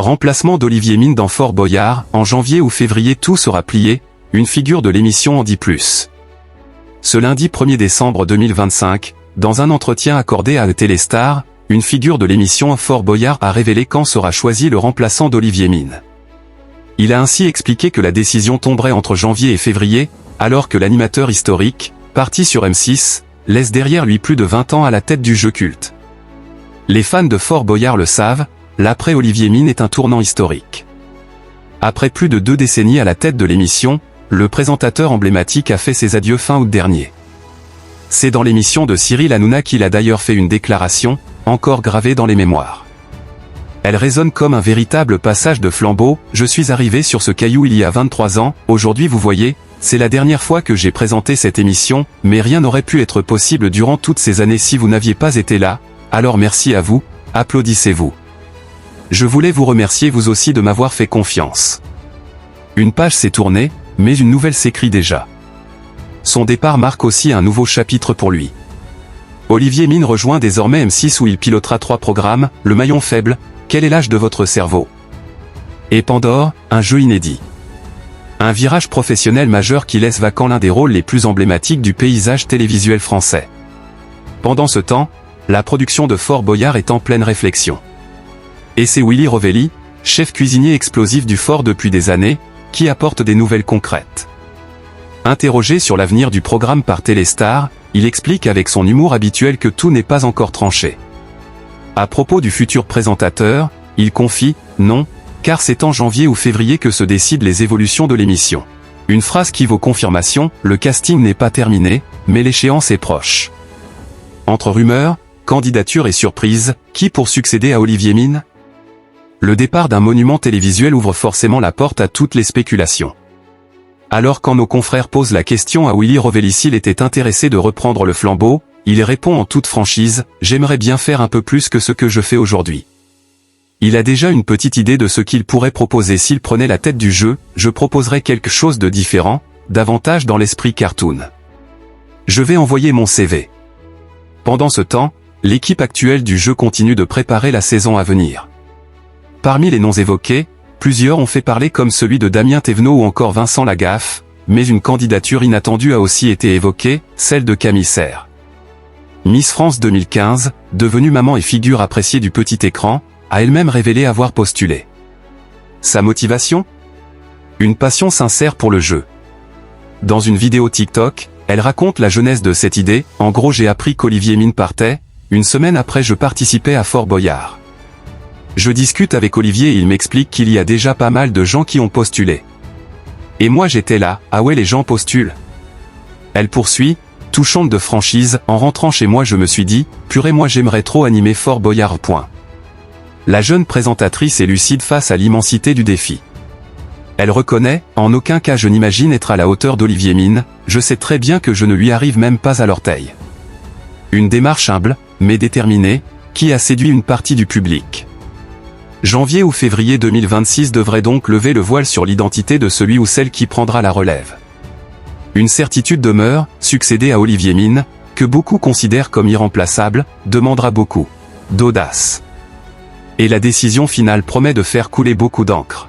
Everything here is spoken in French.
Remplacement d'Olivier Mine dans Fort Boyard, en janvier ou février tout sera plié, une figure de l'émission en dit plus. Ce lundi 1er décembre 2025, dans un entretien accordé à Téléstar, une figure de l'émission Fort Boyard a révélé quand sera choisi le remplaçant d'Olivier Mine. Il a ainsi expliqué que la décision tomberait entre janvier et février, alors que l'animateur historique, parti sur M6, laisse derrière lui plus de 20 ans à la tête du jeu culte. Les fans de Fort Boyard le savent, l'après Olivier Mine est un tournant historique. Après plus de 2 décennies à la tête de l'émission, le présentateur emblématique a fait ses adieux fin août dernier. C'est dans l'émission de Cyril Hanouna qu'il a d'ailleurs fait une déclaration, encore gravée dans les mémoires. Elle résonne comme un véritable passage de flambeau. Je suis arrivé sur ce caillou il y a 23 ans, aujourd'hui vous voyez, c'est la dernière fois que j'ai présenté cette émission, mais rien n'aurait pu être possible durant toutes ces années si vous n'aviez pas été là, alors merci à vous, applaudissez-vous. Je voulais vous remercier vous aussi de m'avoir fait confiance. Une page s'est tournée, mais une nouvelle s'écrit déjà. Son départ marque aussi un nouveau chapitre pour lui. Olivier Mine rejoint désormais M6 où il pilotera 3 programmes, Le Maillon Faible, Quel est l'âge de votre cerveau ? Et Pandore, un jeu inédit. Un virage professionnel majeur qui laisse vacant l'un des rôles les plus emblématiques du paysage télévisuel français. Pendant ce temps, la production de Fort Boyard est en pleine réflexion. Et c'est Willy Rovelli, chef cuisinier explosif du Fort depuis des années, qui apporte des nouvelles concrètes. Interrogé sur l'avenir du programme par Téléstar, il explique avec son humour habituel que tout n'est pas encore tranché. À propos du futur présentateur, il confie « Non, car c'est en janvier ou février que se décident les évolutions de l'émission. » Une phrase qui vaut confirmation, le casting n'est pas terminé, mais l'échéance est proche. Entre rumeurs, candidature et surprise, qui pour succéder à Olivier Mine ? Le départ d'un monument télévisuel ouvre forcément la porte à toutes les spéculations. Alors quand nos confrères posent la question à Willy Rovelli s'il était intéressé de reprendre le flambeau, il répond en toute franchise « J'aimerais bien faire un peu plus que ce que je fais aujourd'hui. » Il a déjà une petite idée de ce qu'il pourrait proposer s'il prenait la tête du jeu, je proposerais quelque chose de différent, davantage dans l'esprit cartoon. Je vais envoyer mon CV. Pendant ce temps, l'équipe actuelle du jeu continue de préparer la saison à venir. Parmi les noms évoqués, plusieurs ont fait parler comme celui de Damien Thévenot ou encore Vincent Lagaffe, mais une candidature inattendue a aussi été évoquée, celle de Camille Serre. Miss France 2015, devenue maman et figure appréciée du petit écran, a elle-même révélé avoir postulé. Sa motivation ? Une passion sincère pour le jeu. Dans une vidéo TikTok, elle raconte la jeunesse de cette idée. En gros, j'ai appris qu'Olivier Mine partait, une semaine après je participais à Fort Boyard. Je discute avec Olivier et il m'explique qu'il y a déjà pas mal de gens qui ont postulé. Et moi j'étais là, ah ouais les gens postulent. Elle poursuit, touchante de franchise, en rentrant chez moi je me suis dit, purée moi j'aimerais trop animer Fort Boyard. La jeune présentatrice est lucide face à l'immensité du défi. Elle reconnaît, en aucun cas je n'imagine être à la hauteur d'Olivier Mine, je sais très bien que je ne lui arrive même pas à l'orteil. Une démarche humble, mais déterminée, qui a séduit une partie du public. Janvier ou février 2026 devrait donc lever le voile sur l'identité de celui ou celle qui prendra la relève. Une certitude demeure, succéder à Olivier Mine, que beaucoup considèrent comme irremplaçable, demandera beaucoup d'audace. Et la décision finale promet de faire couler beaucoup d'encre.